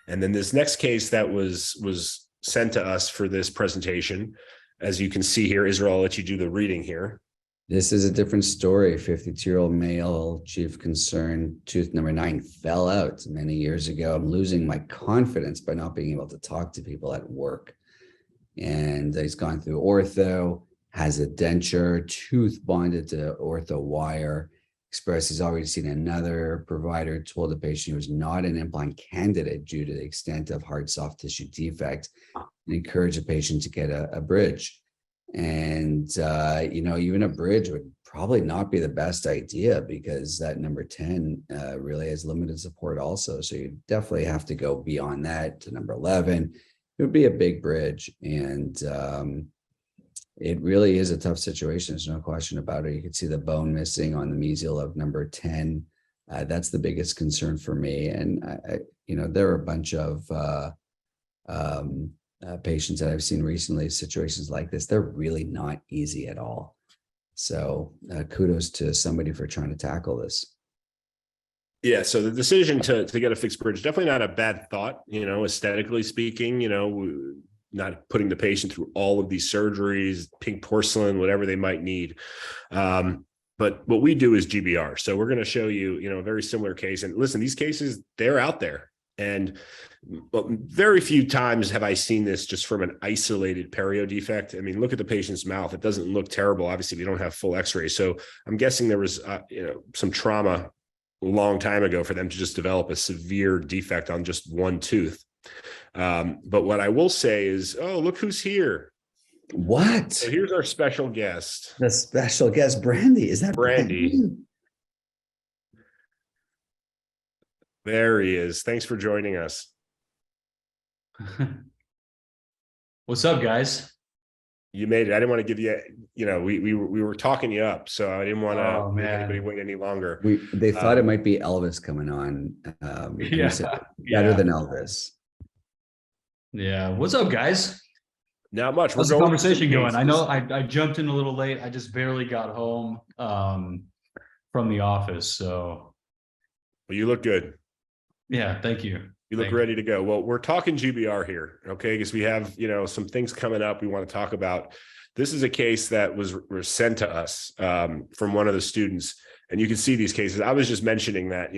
And then this next case that was sent to us for this presentation, as you can see here, Israel, I'll let you do the reading here. This is a different story. 52-year-old male, chief concern, tooth number 9 fell out many years ago. I'm losing my confidence by not being able to talk to people at work. And he's gone through ortho, has a denture, tooth bonded to ortho wire. Expressed he's already seen another provider, told the patient he was not an implant candidate due to the extent of hard soft tissue defect, and encouraged the patient to get a bridge. And, even a bridge would probably not be the best idea because that number 10 really has limited support also. So you definitely have to go beyond that to number 11. It would be a big bridge. And it really is a tough situation. There's no question about it. You can see the bone missing on the mesial of number 10. That's the biggest concern for me. And, there are a bunch of patients that I've seen recently, situations like this. They're really not easy at all. So kudos to somebody for trying to tackle this. Yeah, so the decision to get a fixed bridge, definitely not a bad thought, aesthetically speaking, not putting the patient through all of these surgeries, pink porcelain, whatever they might need. But what we do is GBR. So we're going to show you, a very similar case. And listen, these cases, they're out there. And very few times have I seen this just from an isolated perio defect. I mean, look at the patient's mouth. It doesn't look terrible. Obviously, we don't have full x-rays. So I'm guessing there was, some trauma a long time ago for them to just develop a severe defect on just one tooth. But what I will say is, oh, look who's here. What? So here's our special guest. The special guest, Brandy. Is that Brandy? There he is. Thanks for joining us. What's up, guys? You made it. I didn't want to give you, we were talking you up, so I didn't want to make anybody wait any longer. They thought it might be Elvis coming on. Better than Elvis. Yeah. What's up, guys? Not much. How's the conversation going? I know I jumped in a little late. I just barely got home from the office. So. Well, you look good. Yeah. Thank you. You look ready to go. Well, we're talking GBR here, okay? Because we have, some things coming up we want to talk about. This is a case that was sent to us from one of the students. And you can see these cases. I was just mentioning that,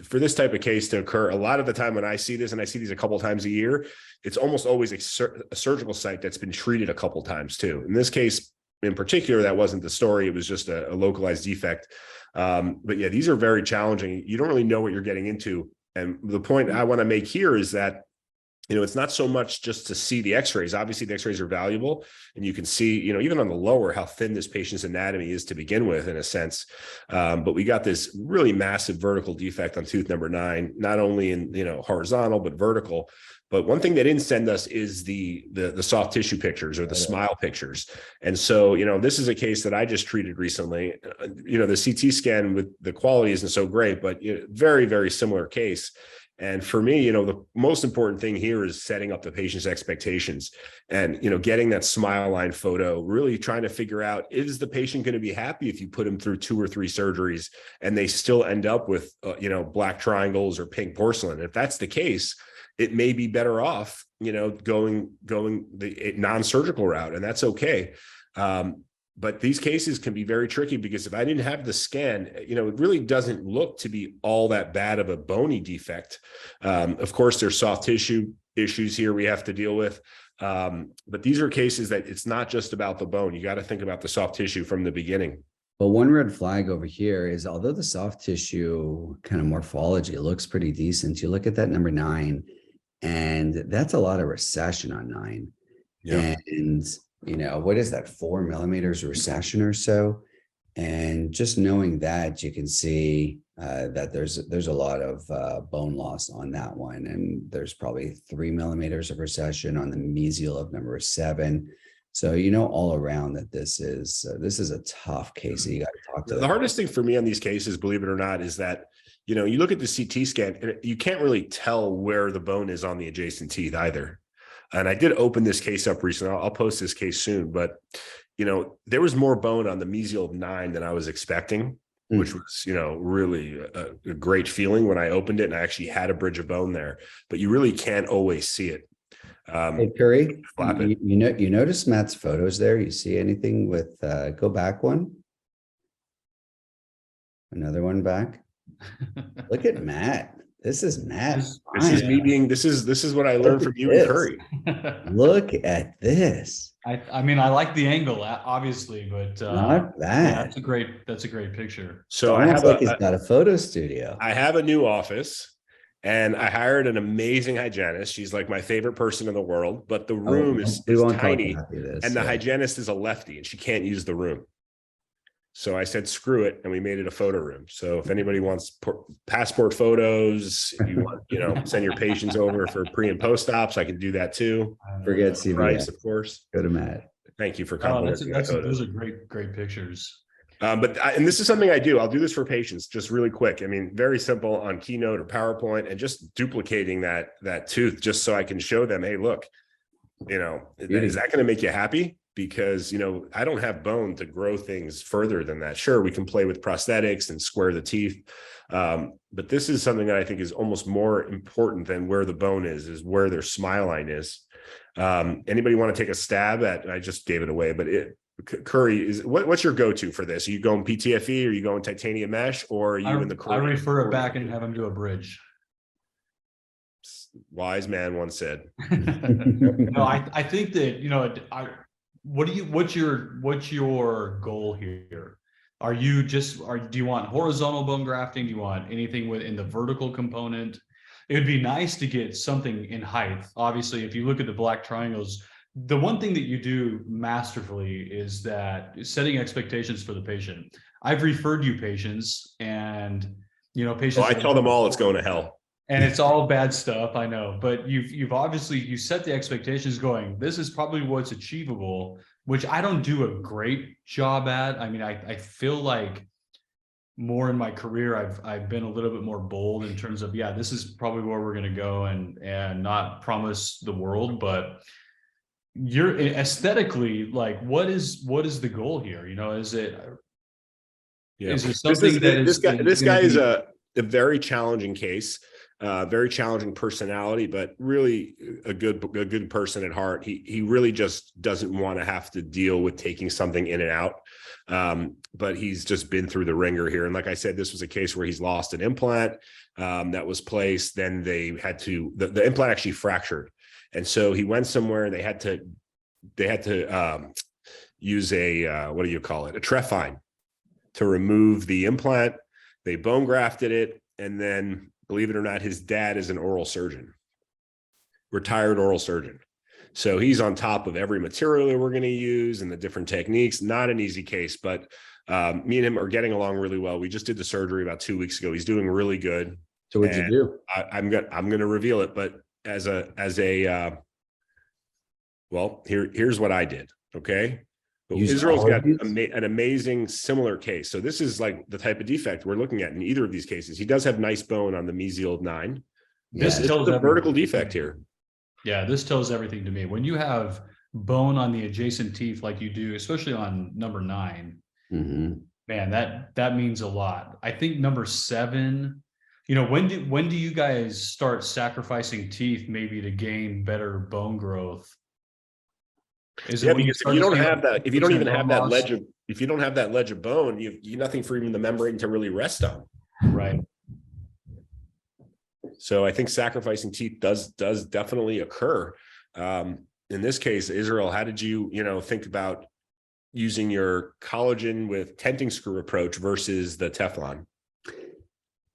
for this type of case to occur, a lot of the time when I see this, and I see these a couple of times a year, it's almost always a surgical site that's been treated a couple of times too. In this case, in particular, that wasn't the story. It was just a localized defect. But yeah, these are very challenging. You don't really know what you're getting into. And the point I want to make here is that, it's not so much just to see the x-rays. Obviously, the x-rays are valuable, and you can see, even on the lower, how thin this patient's anatomy is to begin with, in a sense. But we got this really massive vertical defect on tooth number 9, not only in, horizontal, but vertical. But one thing they didn't send us is the soft tissue pictures or the smile pictures. And so, this is a case that I just treated recently. The CT scan with the quality isn't so great, but very, very similar case. And for me, the most important thing here is setting up the patient's expectations and, getting that smile line photo, really trying to figure out, is the patient going to be happy if you put them through 2 or 3 surgeries and they still end up with, black triangles or pink porcelain? If that's the case, it may be better off, going the non-surgical route, and that's okay. But these cases can be very tricky because if I didn't have the scan, it really doesn't look to be all that bad of a bony defect. Of course, there's soft tissue issues here we have to deal with. But these are cases that it's not just about the bone. You got to think about the soft tissue from the beginning. Well, one red flag over here is, although the soft tissue kind of morphology looks pretty decent, you look at that number 9, and that's a lot of recession on 9. Yeah. And what is that, 4 millimeters recession or so? And just knowing that, you can see that there's a lot of bone loss on that one. And there's probably 3 millimeters of recession on the mesial of number 7. So, all around that this is a tough case. So you got to talk to the hardest thing for me on these cases, believe it or not, is that, you look at the CT scan and you can't really tell where the bone is on the adjacent teeth either. And I did open this case up recently. I'll post this case soon, but, there was more bone on the mesial of 9 than I was expecting. which was, really a great feeling when I opened it and I actually had a bridge of bone there, but you really can't always see it. Hey, Curry, Flap it. you notice Matt's photos there? You see anything with, go back one? Another one back. Look at Matt. This is Matt. This is me being, this is what I learned from you and Curry. Look at this. I mean, I like the angle, obviously, but Not bad. yeah, that's a great picture. So I have like he's got a photo studio. I have a new office and I hired an amazing hygienist. She's like my favorite person in the world, but the room is tiny and the hygienist is a lefty and she can't use the room. So I said, screw it. And we made it a photo room. So if anybody wants passport photos, you want, send your patients over for pre and post ops, I can do that too. Forget CVS. Price, of course. Go to Matt. Thank you for complimenting. Those are great pictures. And this is something I do. I'll do this for patients just really quick. I mean, very simple on Keynote or PowerPoint and just duplicating that tooth just so I can show them, hey, look, is that going to make you happy? Because, I don't have bone to grow things further than that. Sure, we can play with prosthetics and square the teeth. But this is something that I think is almost more important than where the bone is where their smile line is. Anybody want to take a stab at, I just gave it away, but Curry, what's your go-to for this? Are you going PTFE? Are you going titanium mesh? Or are you in the I refer it back and have them do a bridge. Wise man once said. No, I think that, what's your goal here? Do you want horizontal bone grafting? Do you want anything within the vertical component? It would be nice to get something in height. Obviously, if you look at the black triangles, the one thing that you do masterfully is that setting expectations for the patient. I've referred you patients and, patients. I tell them all it's going to hell. And it's all bad stuff, I know, but you've obviously set the expectations going, this is probably what's achievable, which I don't do a great job at. I mean, I feel like more in my career, I've been a little bit more bold in terms of, yeah, this is probably where we're going to go and not promise the world, but you're aesthetically, like, what is the goal here? Is it something this guy is a very challenging case. Very challenging personality, but really a good person at heart. He really just doesn't want to have to deal with taking something in and out. But he's just been through the ringer here. And like I said, this was a case where he's lost an implant that was placed. Then they had to, the implant actually fractured. And so he went somewhere and they had to use a, what do you call it? A trephine to remove the implant. They bone grafted it. And then, believe it or not, his dad is an oral surgeon, retired oral surgeon. So he's on top of every material that we're going to use and the different techniques. Not an easy case, but me and him are getting along really well. We just did the surgery about 2 weeks ago. He's doing really good. So what'd you do? I'm going to reveal it, but here's what I did. Okay. Israel's got an amazing similar case. So this is like the type of defect we're looking at in either of these cases. He does have nice bone on the mesial 9. This is a vertical defect here. Yeah, this tells everything to me. When you have bone on the adjacent teeth like you do, especially on number 9, man, that means a lot. I think number 7, when do you guys start sacrificing teeth maybe to gain better bone growth? Because if you don't have that, if you don't even have that ledge of bone, you nothing for even the membrane to really rest on. Right. So I think sacrificing teeth does definitely occur. In this case, Israel, how did you think about using your collagen with tenting screw approach versus the Teflon?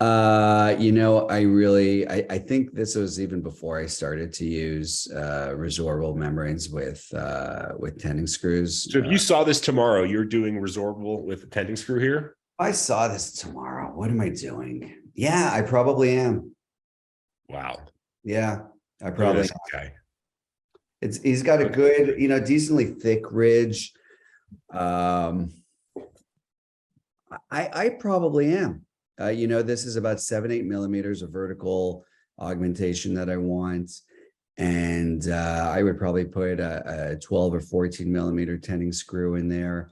I think this was even before I started to use resorbable membranes with tenting screws. So if you saw this tomorrow, you're doing resorbable with a tenting screw here? If I saw this tomorrow, what am I doing? Yeah, I probably am. Wow. Yeah, I probably am. Okay. He's got a good, decently thick ridge. I probably am. This is about 7-8 millimeters of vertical augmentation that I want. And I would probably put a 12 or 14 millimeter tenting screw in there.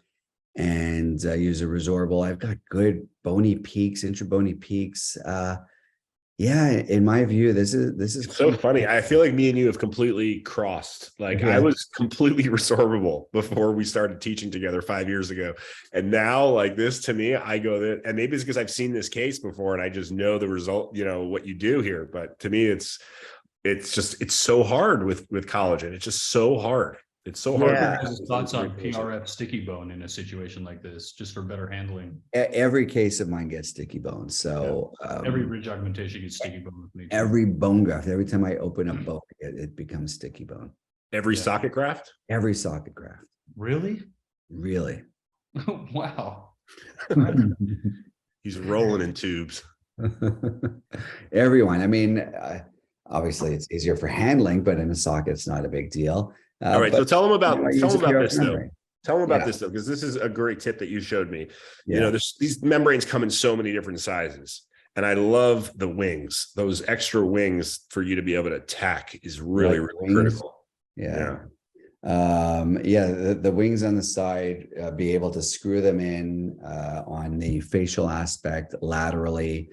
and use a Resorbable. I've got good bony peaks, intra-bony peaks. Yeah, in my view, this is It's so funny. I feel like me and you have completely crossed. Like Yeah. I was completely resorbable before we started teaching together 5 years ago. And now like this to me, I go there, and maybe it's because I've seen this case before and I just know the result, what you do here. But to me, it's so hard with collagen. It's just so hard. It's so hard. Yeah. His thoughts on PRF sticky bone in a situation like this, just for better handling? Every case of mine gets sticky bones. So Every ridge augmentation gets sticky bone with me. every bone graft, every time I open a bone, it becomes sticky bone. Every socket graft? Every socket graft. Really? Really? Wow. He's rolling in tubes. Everyone. I mean, obviously it's easier for handling, but in a socket, it's not a big deal. All right. So tell them about this though. Membrane. Tell them about this though, because this is a great tip that you showed me. Yeah. These membranes come in so many different sizes. And I love the wings. Those extra wings for you to be able to tack is really, really critical. Yeah. The wings on the side, be able to screw them in on the facial aspect laterally.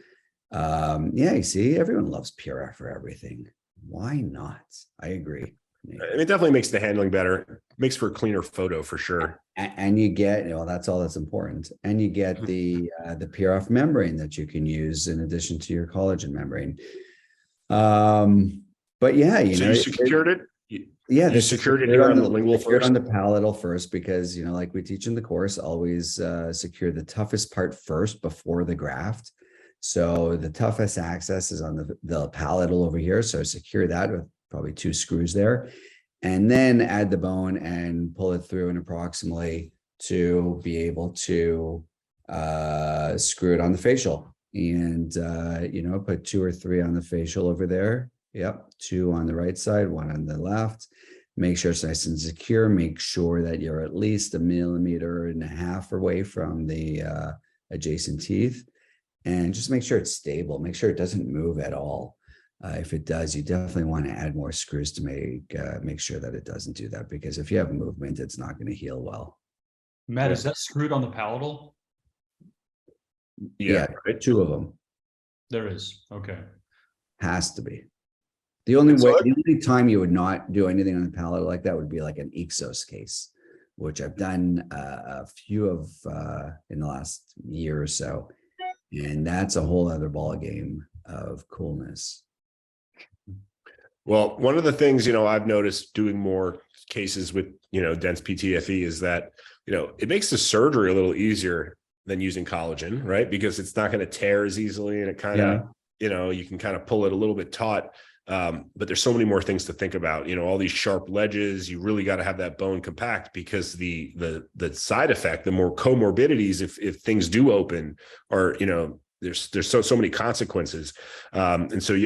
You see, everyone loves PRF for everything. Why not? I agree. It definitely makes the handling better. Makes for a cleaner photo for sure. And you get, that's all that's important. And you get the PRF membrane that you can use in addition to your collagen membrane. But yeah, you secured it. Yeah, they secured it here on the lingual first, on the palatal first, because like we teach in the course, always secure the toughest part first before the graft. So the toughest access is on the palatal over here. So secure that with probably 2 screws there, and then add the bone and pull it through and approximately to be able to screw it on the facial, and put 2 or 3 on the facial over there. Yep, 2 on the right side, 1 on the left. Make sure it's nice and secure. Make sure that you're at least 1.5 millimeters away from the adjacent teeth, and just make sure it's stable. Make sure it doesn't move at all. If it does, you definitely want to add more screws to make sure that it doesn't do that, because if you have movement, it's not going to heal well. Matt, is that screwed on the palatal? Yeah, right? 2 of them. There is. Okay. Has to be. The only time you would not do anything on the palatal like that would be like an Ixos case, which I've done a few of in the last year or so. And that's a whole other ball game of coolness. Well, one of the things, I've noticed doing more cases with, dense PTFE is that, it makes the surgery a little easier than using collagen, right? Because it's not going to tear as easily, and it kind of, you can kind of pull it a little bit taut. But there's so many more things to think about, all these sharp ledges. You really got to have that bone compact, because the side effect, the more comorbidities, if things do open, or, there's so many consequences. And so,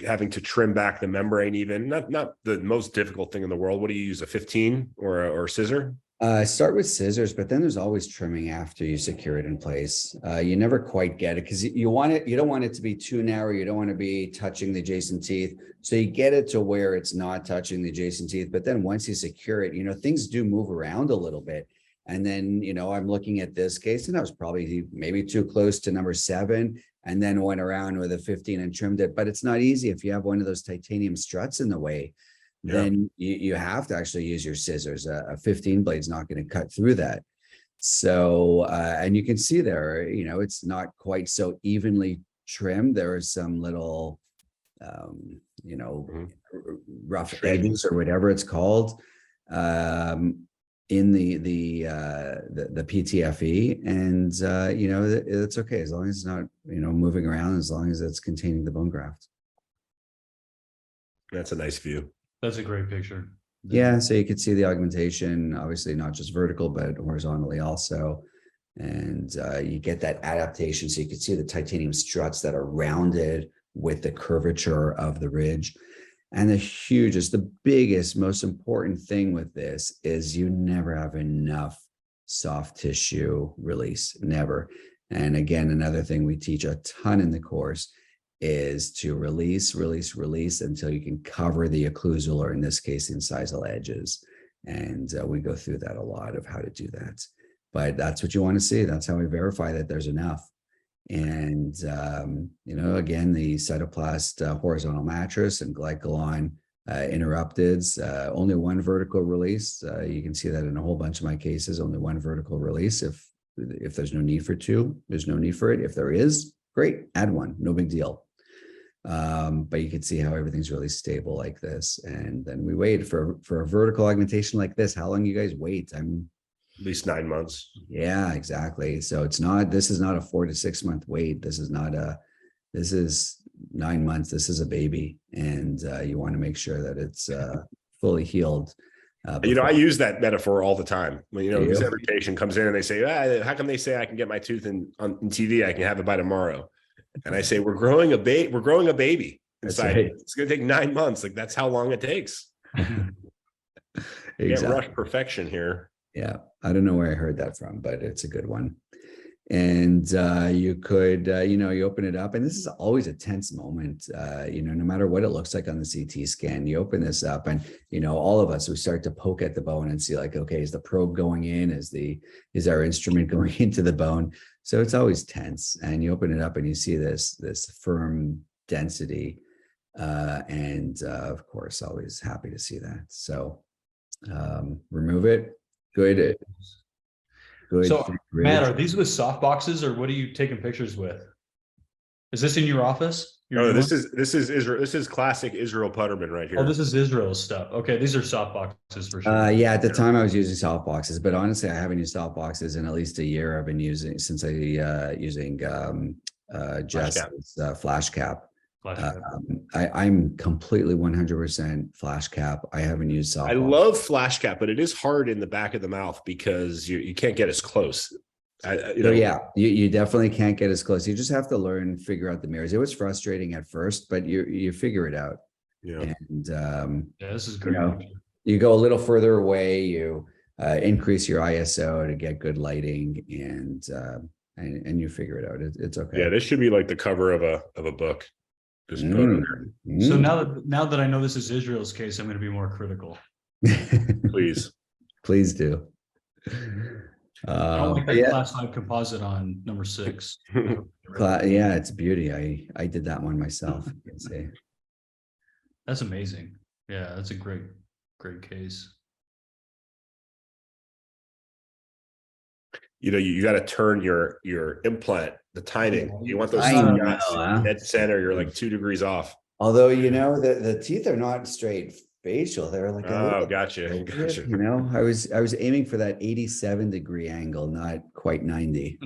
having to trim back the membrane, even not the most difficult thing in the world. What do you use, a 15 or a scissor? Start with scissors, but then there's always trimming after you secure it in place. You never quite get it, because you don't want it to be too narrow. You don't want to be touching the adjacent teeth. So you get it to where it's not touching the adjacent teeth. But then once you secure it, things do move around a little bit. And then, I'm looking at this case, and I was probably maybe too close to number 7, and then went around with a 15 and trimmed it. But it's not easy if you have one of those titanium struts in the way. Then you have to actually use your scissors. A 15 blade is not going to cut through that. So, and you can see there, it's not quite so evenly trimmed. There are some little, rough edges or whatever it's called, in the PTFE, and it's okay as long as it's not moving around, as long as it's containing the bone graft. That's a nice view. That's a great picture. Yeah, so you could see the augmentation, obviously not just vertical, but horizontally also. And you get that adaptation. So you can see the titanium struts that are rounded with the curvature of the ridge. And the biggest, most important thing with this is you never have enough soft tissue release, never. And again, another thing we teach a ton in the course is to release until you can cover the occlusal, or in this case, incisal edges. And we go through that a lot of how to do that. but that's what you want to see. That's how we verify that there's enough. And, again, the Cytoplast horizontal mattress and Glycolon interrupteds, only one vertical release. You can see that in a whole bunch of my cases, only one vertical release. If there's no need for two, there's no need for it. If there is, great, add one, no big deal. But you can see how everything's really stable like this. And then we wait for a vertical augmentation like this. How long you guys wait? At least 9 months. Yeah, exactly. So this is not a 4 to 6 month wait. This is 9 months. This is a baby. And you want to make sure that it's fully healed. I use that metaphor all the time. When, dissemination comes in and they say, how come they say I can get my tooth on TV? I can have it by tomorrow. And I say, we're growing a baby inside. Right. It's going to take 9 months. Like, that's how long it takes. Exactly. You can't rush perfection here. Yeah. I don't know where I heard that from, but it's a good one. And you could, you open it up, and this is always a tense moment, no matter what it looks like on the CT scan. You open this up, and, all of us, we start to poke at the bone and see, like, okay, is the probe going in? Is our instrument going into the bone? So it's always tense, and you open it up and you see this firm density. And of course, always happy to see that. So remove it. Good. So, Matt, are these with soft boxes, or what are you taking pictures with? Is this in your office? No, this is Israel. This is classic Israel Puterman right here. Oh, this is Israel's stuff. Okay, these are soft boxes for sure. Yeah, at the time I was using soft boxes, but honestly, I haven't used soft boxes in at least a year. I've been using Jess's flash cap. I'm completely 100% flash cap. I haven't used soft. I love flash cap, but it is hard in the back of the mouth because you can't get as close. You definitely can't get as close. You just have to figure out the mirrors. It was frustrating at first, but you figure it out. Yeah. And this is great. You go a little further away. You increase your ISO to get good lighting, and you figure it out. It's okay. Yeah, this should be like the cover of a book. Just put it there. So now that I know this is Israel's case, I'm going to be more critical. Please do. I don't like that class 5 composite on number 6. Yeah, it's a beauty. I did that one myself. I can say. That's amazing. Yeah, that's a great case. You got to turn your implant, the timing. You want those dead center. You're like 2 degrees off. Although, the teeth are not straight facial. They're like, gotcha. I was aiming for that 87-degree angle, not quite 90.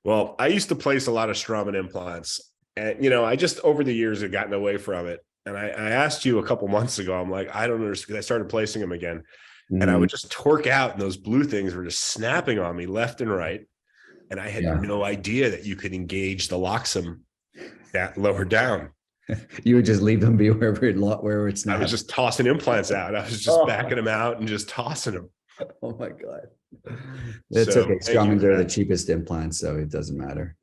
Well, I used to place a lot of Straumann implants, and I just over the years have gotten away from it. And I asked you a couple months ago, I'm like, I don't understand, because I started placing them again. And I would just torque out, and those blue things were just snapping on me left and right. And I had no idea that you could engage the loxum that lower down. You would just leave them be wherever it's not. I was just tossing implants out. I was just backing them out and just tossing them. Oh my God. That's okay. Straumanns are the cheapest implants, so it doesn't matter.